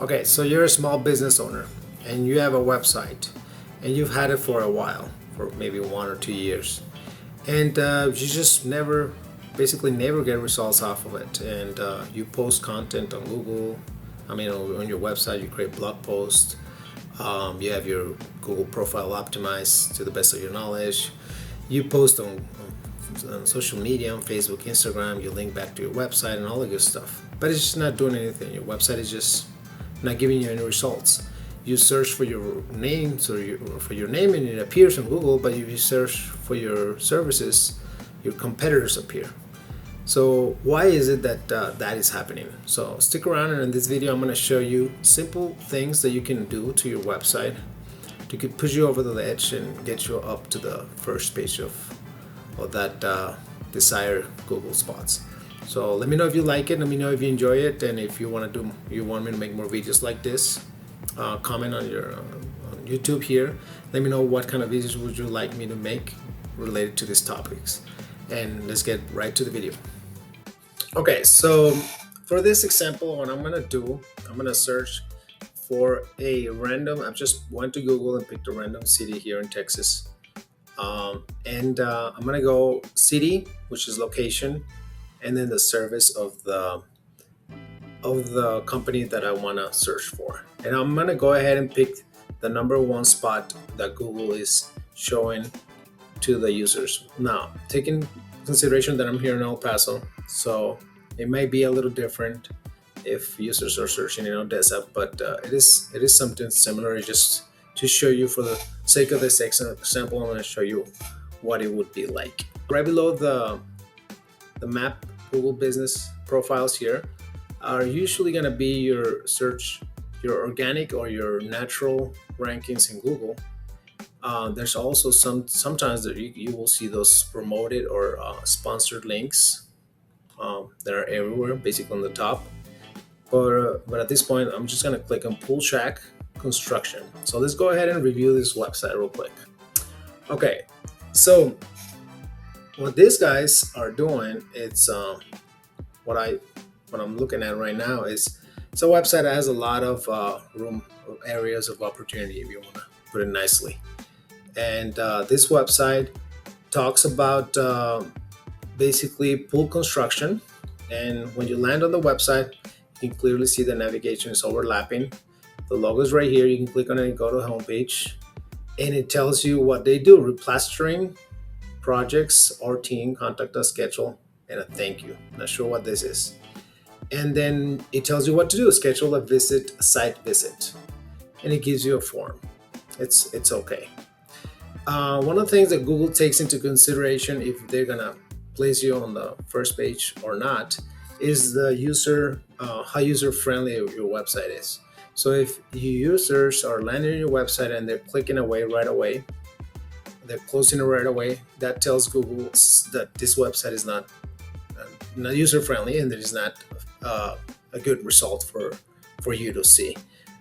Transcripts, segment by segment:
Okay, so you're a small business owner and you have a website and you've had it for a while, for maybe 1 or 2 years, and you just basically never get results off of it. And you post content on Google, on your website, you create blog posts, you have your Google profile optimized to the best of your knowledge, you post on social media, on Facebook, Instagram, you link back to your website and all the good stuff. But it's just not doing anything. Your website is just not giving you any results. You search for your name, for your name, and it appears on Google. But if you search for your services, your competitors appear. So why is it that that is happening? So stick around, and in this video, I'm going to show you simple things that you can do to your website to push you over the edge and get you up to the first page of that desired Google spots. So let me know if you like it. Let me know if you enjoy it, and if you want me to make more videos like this. Comment on your on YouTube here. Let me know what kind of videos would you like me to make related to these topics, and let's get right to the video. Okay, so for this example, what I'm gonna do, I'm gonna search for a random. I just went to Google and picked a random city here in Texas. And I'm gonna go city, which is location, and then the service of the company that I want to search for. And I'm gonna go ahead and pick the number one spot that Google is showing to the users. Now, taking consideration that I'm here in El Paso, so it might be a little different if users are searching in Odessa, but it is something similar. Just to show you, for the sake of this example, I'm going to show you what it would be like. Right below the map, Google business profiles here are usually going to be your search, your organic or your natural rankings in Google. There's also sometimes that you will see those promoted or sponsored links that are everywhere, basically on the top. But at this point, I'm just going to click on Pool Shack Construction. So let's go ahead and review this website real quick. Okay, so what these guys are doing, it's what I'm looking at right now is it's a website that has a lot of room areas of opportunity, if you want to put it nicely. And this website talks about basically pool construction. And when you land on the website, you can clearly see the navigation is overlapping. The logo is right here. You can click on it and go to the homepage, and it tells you what they do: replastering projects or team, contact us, schedule, and a thank you. Not sure what this is. And then it tells you what to do: schedule a site visit, and it gives you a form. It's okay. One of the things that Google takes into consideration if they're gonna place you on the first page or not is the how user friendly your website is. So if your users are landing on your website and they're clicking away right away, they're closing it right away, that tells Google that this website is not user friendly, and there is not a good result for you to see.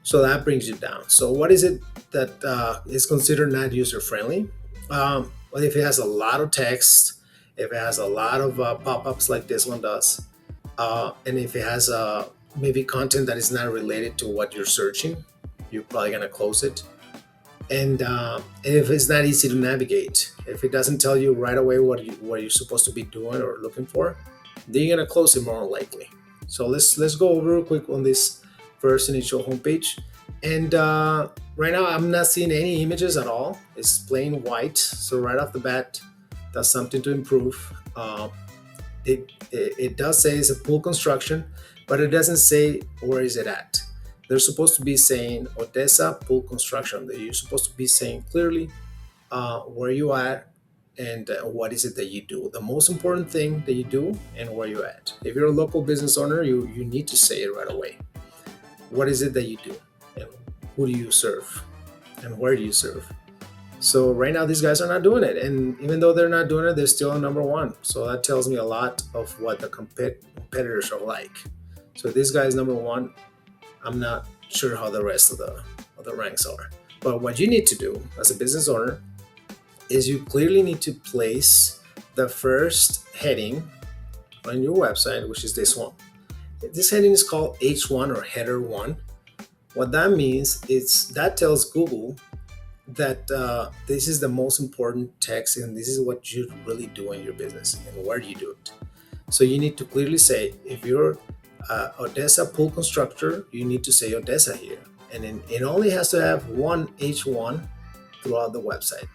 So that brings you down. So what is it that is considered not user friendly? Well, if it has a lot of text, if it has a lot of pop-ups like this one does, and if it has maybe content that is not related to what you're searching, you're probably gonna close it. And if it's not easy to navigate, if it doesn't tell you right away what you're supposed to be doing or looking for, then you're gonna close it more likely. So let's go over real quick on this first initial homepage. And right now I'm not seeing any images at all. It's plain white. So right off the bat, that's something to improve. It does say it's a pool construction, but it doesn't say where is it at. They're supposed to be saying Odessa pool construction. You're supposed to be saying clearly where you at and what is it that you do. The most important thing that you do and where you at. If you're a local business owner, you need to say it right away. What is it that you do, and who do you serve, and where do you serve? So right now these guys are not doing it, and even though they're not doing it, they're still number one. So that tells me a lot of what the competitors are like. So this guy is number one. I'm not sure how the rest of the ranks are. But what you need to do as a business owner is you clearly need to place the first heading on your website, which is this one. This heading is called H1 or header 1. What that means is that tells Google that this is the most important text and this is what you really do in your business and where you do it. So you need to clearly say if you're Odessa pool constructor, you need to say Odessa here. And then it only has to have one H1 throughout the website.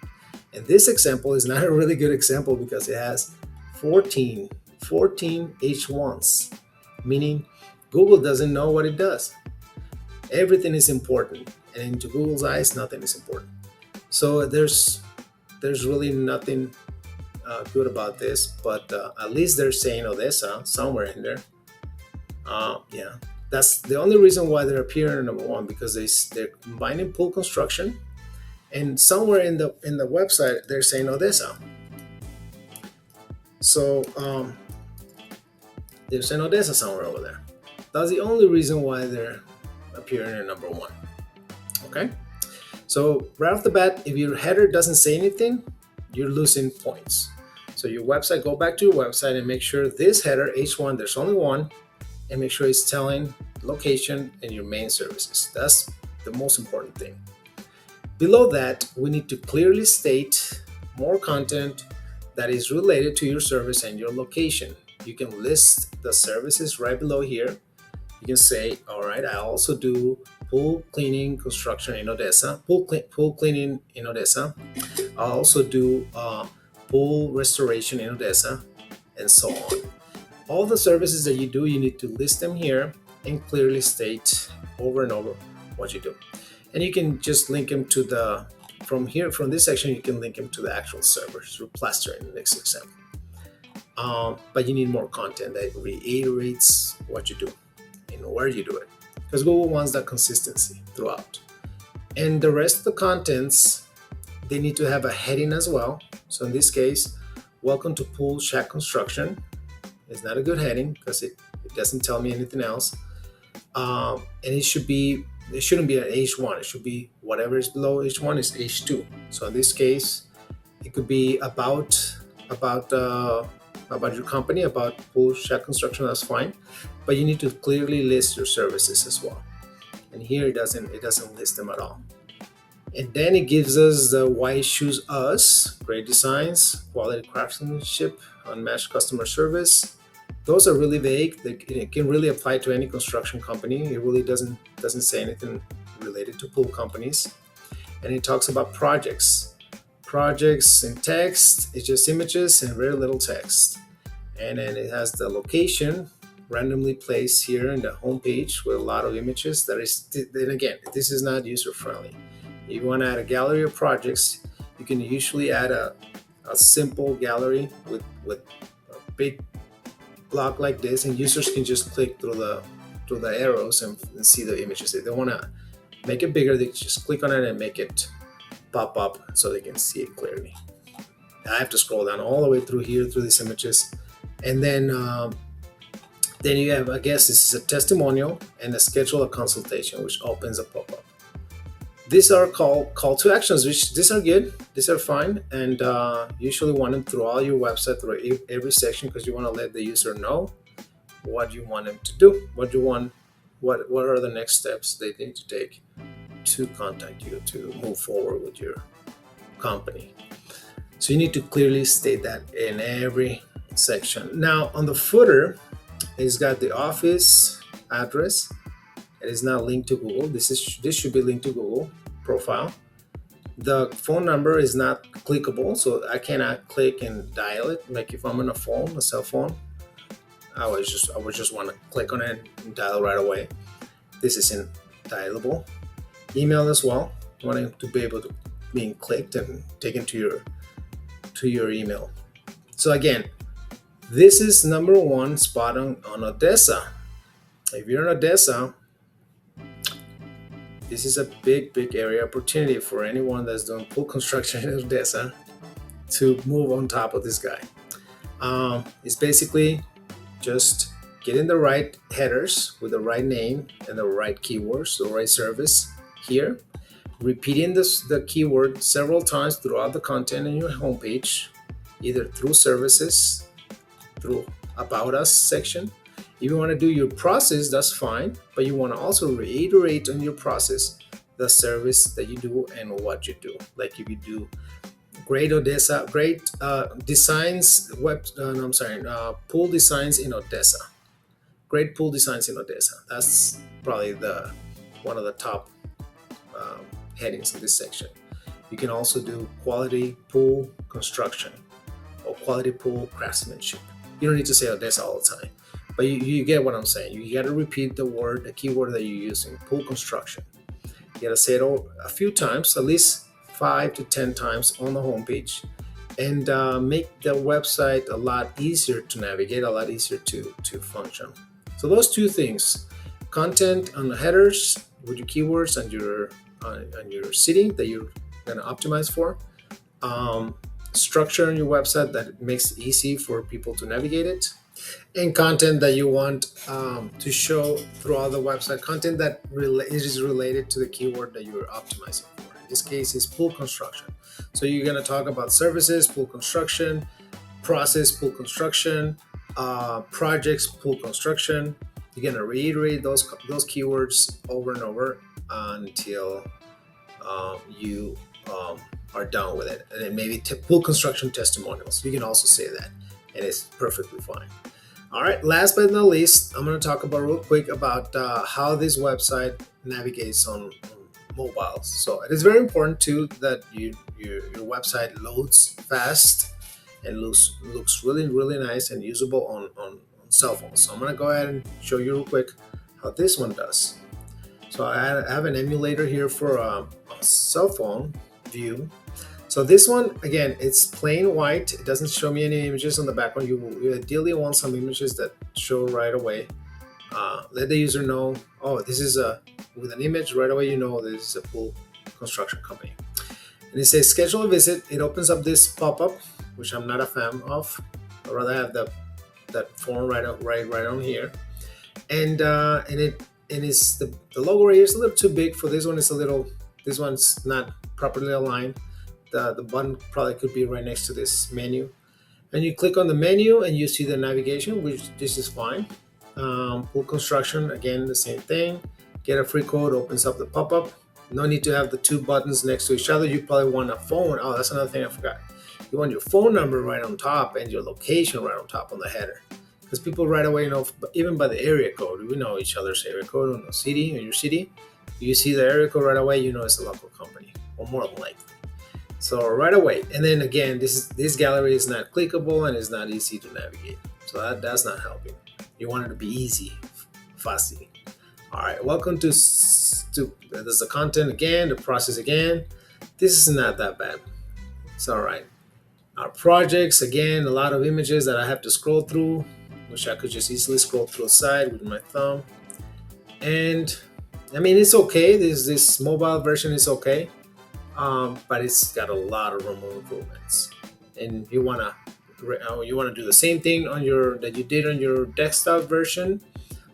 And this example is not a really good example because it has 14 H1s, meaning Google doesn't know what it does. Everything is important, and into Google's eyes, nothing is important. So there's really nothing good about this, but at least they're saying Odessa somewhere in there. Yeah, that's the only reason why they're appearing number one, because they're combining pool construction, and somewhere in the website they're saying Odessa. So they're saying Odessa somewhere over there. That's the only reason why they're appearing in number one. Okay. So right off the bat, if your header doesn't say anything, you're losing points. So your website, go back to your website and make sure this header H1, there's only one, and make sure it's telling location and your main services. That's the most important thing. Below that, we need to clearly state more content that is related to your service and your location. You can list the services right below here. You can say, all right, I also do pool cleaning construction in Odessa, pool cleaning in Odessa. I also do pool restoration in Odessa, and so on. All the services that you do, you need to list them here and clearly state over and over what you do. And you can just link them to from this section, you can link them to the actual servers through Plaster in the next example. But you need more content that reiterates what you do and where you do it, because Google wants that consistency throughout. And the rest of the contents, they need to have a heading as well. So in this case, welcome to Pool Shack Construction. It's not a good heading because it doesn't tell me anything else. And it shouldn't be an H1. It should be whatever is below H1 is H2. So in this case, it could be about your company, about Pool Shack Construction. That's fine, but you need to clearly list your services as well. And here it doesn't list them at all. And then it gives us the why it choose us: great designs, quality craftsmanship, unmatched customer service. Those are really vague. It can really apply to any construction company. It really doesn't say anything related to pool companies. And it talks about projects in text. It's just images and very little text. And then it has the location randomly placed here in the home page with a lot of images. Then again, this is not user friendly. If you want to add a gallery of projects, you can usually add a simple gallery with a big block like this, and users can just click through the arrows and see the images. If they want to make it bigger, they just click on it and make it pop up so they can see it clearly. I have to scroll down all the way through here through these images, and then you have, I guess this is a testimonial and a schedule a consultation, which opens a pop-up. These are call to actions, which these are good, these are fine, and usually want them through all your website, through every section, because you want to let the user know what you want them to do, what are the next steps they need to take to contact you to move forward with your company. So you need to clearly state that in every section. Now on the footer, it's got the office address. It is not linked to Google. This should be linked to Google profile. The phone number is not clickable, so I cannot click and dial it. Like if I'm on a cell phone, I would just want to click on it and dial right away. This isn't dialable. Email as well. You want it to be able to being clicked and taken to your email. So again, this is number one spot on Odessa. If you're in Odessa, this is a big area opportunity for anyone that's doing pool construction in Odessa to move on top of this guy. It's basically just getting the right headers with the right name and the right keywords, the right service here, repeating the keyword several times throughout the content in your homepage, either through services, through About Us section, If you want to do your process, that's fine, but you want to also reiterate on your process the service that you do and what you do. Like if you do great Odessa, great designs, no, I'm sorry, pool designs in Odessa. Great pool designs in Odessa. That's probably the one of the top um, headings in this section. You can also do quality pool construction or quality pool craftsmanship. You don't need to say Odessa all the time, but you get what I'm saying. You got to repeat the keyword that you're using, pool construction. You got to say it a few times, at least 5 to 10 times on the homepage, and make the website a lot easier to navigate, a lot easier to function. So those two things: content on the headers with your keywords and your city that you're going to optimize for. Um, Structure on your website that makes it easy for people to navigate it, and content that you want to show throughout the website, content that is related to the keyword that you're optimizing for. In this case, is pool construction. So you're going to talk about services, pool construction, process, pool construction, projects, pool construction. You're going to reiterate those keywords over and over until you are done with it. And then maybe pool construction testimonials. You can also say that, and it's perfectly fine. All right, last but not least, I'm going to talk about real quick about how this website navigates on mobiles. So it is very important too that your website loads fast and looks really, really nice and usable on cell phones. So I'm going to go ahead and show you real quick how this one does. So I have an emulator here for a cell phone view. So this one, again, it's plain white. It doesn't show me any images on the background. You ideally want some images that show right away. Let the user know, oh, this is with an image right away, you know this is a pool construction company. And it says schedule a visit. It opens up this pop-up, which I'm not a fan of. I'd rather have that form right on here. And it's the logo right here is a little too big for this one. This one's not properly aligned. The button probably could be right next to this menu, and you click on the menu and you see the navigation, which this is fine. Pool construction, again, the same thing. Get a free code, opens up the pop-up. No need to have the two buttons next to each other. You probably want a phone. Oh, that's another thing I forgot. You want your phone number right on top and your location right on top on the header, because people right away know, even by the area code, we know each other's area code on the city, in your city. You see the area code right away, you know it's a local company, or more than likely. So right away, and then again, this gallery is not clickable and it's not easy to navigate. So that's not helping. You want it to be easy, fast. All right, welcome to there's the content again, the process again. This is not that bad. It's all right. Our projects, again, a lot of images that I have to scroll through, which I could just easily scroll through aside with my thumb. And I mean, it's okay. This mobile version is okay. But it's got a lot of room for improvements, and you wanna do the same thing that you did on your desktop version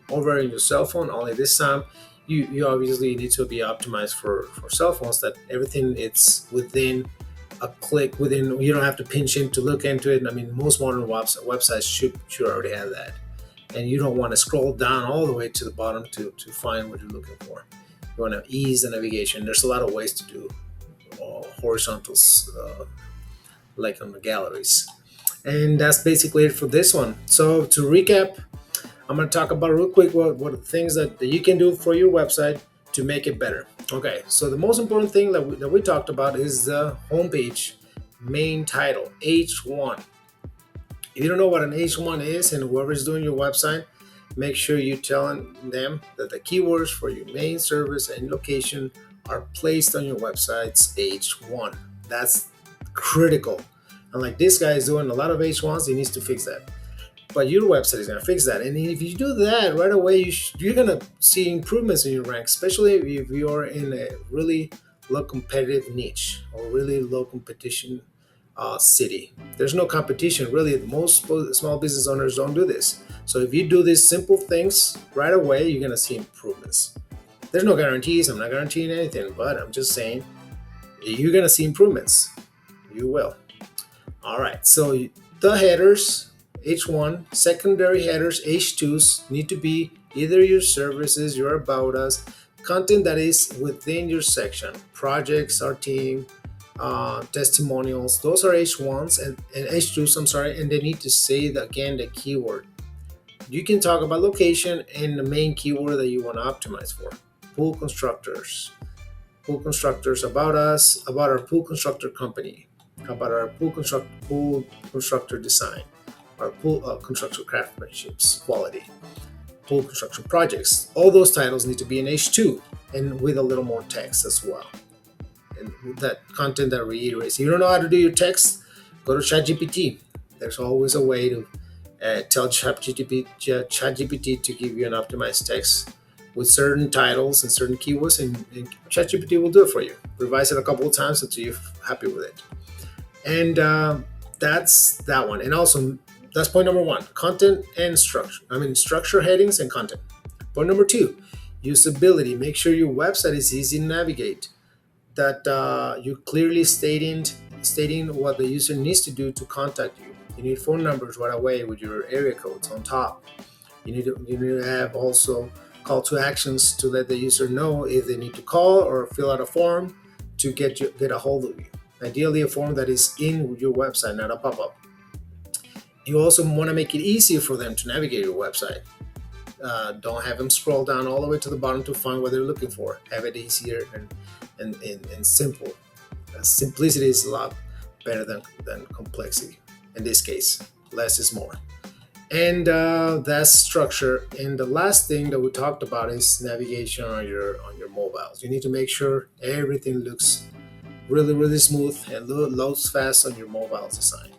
over in your cell phone. Only this time, you obviously need to be optimized for cell phones, that everything it's within a click. Within, you don't have to pinch in to look into it. I mean, most modern websites should already have that, and you don't want to scroll down all the way to the bottom to find what you're looking for. You want to ease the navigation. There's a lot of ways to do horizontals, like on the galleries. And that's basically it for this one. So to recap, I'm going to talk about real quick what are the things that you can do for your website to make it better. Okay, so the most important thing that we talked about is the homepage main title, H1. If you don't know what an H1 is, and whoever's doing your website, make sure you're telling them that the keywords for your main service and location are placed on your website's H1. That's critical. And like this guy is doing a lot of H1s, he needs to fix that. But your website is going to fix that. And if you do that right away, you're going to see improvements in your rank, especially if you're in a really low competitive niche or really low competition city. There's no competition, really. Most small business owners don't do this. So if you do these simple things right away, you're going to see improvements. There's no guarantees. I'm not guaranteeing anything, but I'm just saying you're going to see improvements. You will. All right. So the headers H1. Secondary headers, H2s, need to be either your services, your about us, content that is within your section, projects, our team, testimonials. Those are H1s and H2s, I'm sorry, and they need to say again the keyword. You can talk about location and the main keyword that you want to optimize for. Pool constructors. Pool constructors about us, about our pool constructor company, about our pool constructor design, our pool construction craftsmanships quality, pool construction projects. All those titles need to be in H2 and with a little more text as well. And that content that reiterates. You don't know how to do your text? Go to ChatGPT. There's always a way to tell ChatGPT to give you an optimized text with certain titles and certain keywords, and ChatGPT will do it for you. Revise it a couple of times until you're happy with it. And that's that one. And also, that's point number one: content and structure. Structure, headings, and content. Point number two: usability. Make sure your website is easy to navigate. That you're clearly stating what the user needs to do to contact you. You need phone numbers right away with your area codes on top. You need to have also call to actions to let the user know if they need to call or fill out a form to get a hold of you. Ideally, a form that is in your website, not a pop-up. You also want to make it easier for them to navigate your website. Don't have them scroll down all the way to the bottom to find what they're looking for. Have it easier and simple. Simplicity is a lot better than complexity. In this case, less is more. And that's structure. And the last thing that we talked about is navigation on your mobiles. You need to make sure everything looks really smooth and loads fast on your mobile design.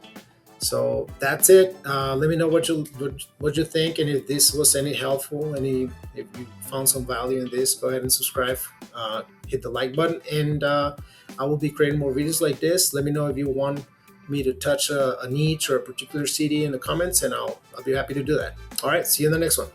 So that's it. Let me know what you think, and if this was any helpful, if you found some value in this, go ahead and subscribe. Hit the like button, and I will be creating more videos like this. Let me know if you want me to touch a niche or a particular city in the comments, and I'll be happy to do that. All right, see you in the next one.